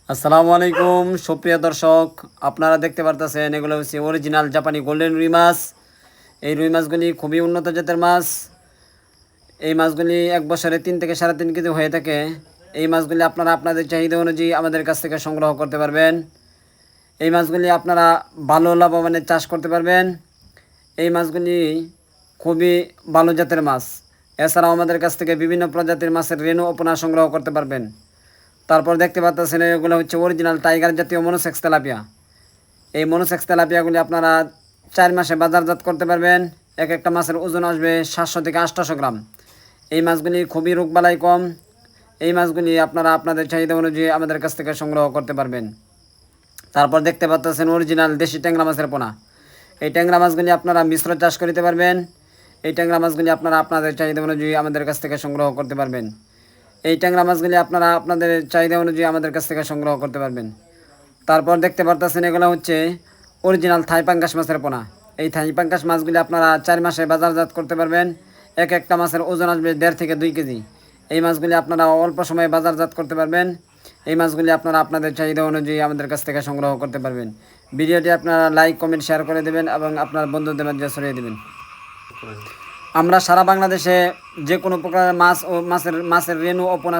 আসসালামু আলাইকুম সুপ্রিয় দর্শক, আপনারা দেখতে পারতেছেন এগুলো হচ্ছে অরিজিনাল জাপানি গোল্ডেন রুই মাছ। এই রুই মাছগুলি খুবই উন্নত জাতের মাছ। এই মাছগুলি এক বছরে 3 থেকে 3.5 কেজি হয়ে থাকে। এই মাছগুলি আপনারা আপনাদের চাহিদা অনুযায়ী আমাদের কাছ থেকে সংগ্রহ করতে পারবেন। এই মাছগুলি আপনারা ভালো লাভবানের চাষ করতে পারবেন। এই মাছগুলি খুবই ভালো জাতের মাছ। এছাড়াও আমাদের কাছ থেকে বিভিন্ন প্রজাতির মাছের রেণু ও পোনা সংগ্রহ করতে পারবেন। তারপর দেখতে পাচ্ছেন এগুলো হচ্ছে অরিজিনাল টাইগার জাতীয় মনোসেক্স তেলাপিয়া। এই মনোসেক্স তেলাপিয়াগুলি আপনারা 4 মাসে বাজারজাত করতে পারবেন। এক একটা মাছের ওজন আসবে 700 থেকে 800 গ্রাম। এই মাছগুলি খুবই রোগবালাই কম। এই মাছগুলি আপনারা আপনাদের চাহিদা অনুযায়ী আমাদের কাছ থেকে সংগ্রহ করতে পারবেন। তারপর দেখতে পাচ্ছেন অরিজিনাল দেশি ট্যাংরা মাছের পোনা। এই ট্যাংরা মাছগুলি আপনারা মিশ্র চাষ করতে পারবেন। এই ট্যাংরা মাছগুলি আপনারা আপনাদের চাহিদা অনুযায়ী আমাদের কাছ থেকে সংগ্রহ করতে পারবেন। এই ট্যাংরা মাছগুলি আপনারা আপনাদের চাহিদা অনুযায়ী আমাদের কাছ থেকে সংগ্রহ করতে পারবেন। তারপর দেখতে পারতেছেন এগুলো হচ্ছে অরিজিনাল থাই পাঙ্গাস মাছের পোনা। এই থাই পাঙ্গাস মাছগুলি আপনারা 4 মাসে বাজারজাত করতে পারবেন। এক একটা মাছের ওজন আসবে 1.5 থেকে 2 কেজি। এই মাছগুলি আপনারা অল্প সময়ে বাজারজাত করতে পারবেন। এই মাছগুলি আপনারা আপনাদের চাহিদা অনুযায়ী আমাদের কাছ থেকে সংগ্রহ করতে পারবেন। ভিডিওটি আপনারা লাইক কমেন্ট শেয়ার করে দেবেন এবং আপনার বন্ধুদের মধ্যে ছড়িয়ে দেবেন। আমরা সারা বাংলাদেশে যে কোনো প্রকার মাছ ও মাছের রেণু ও পোনা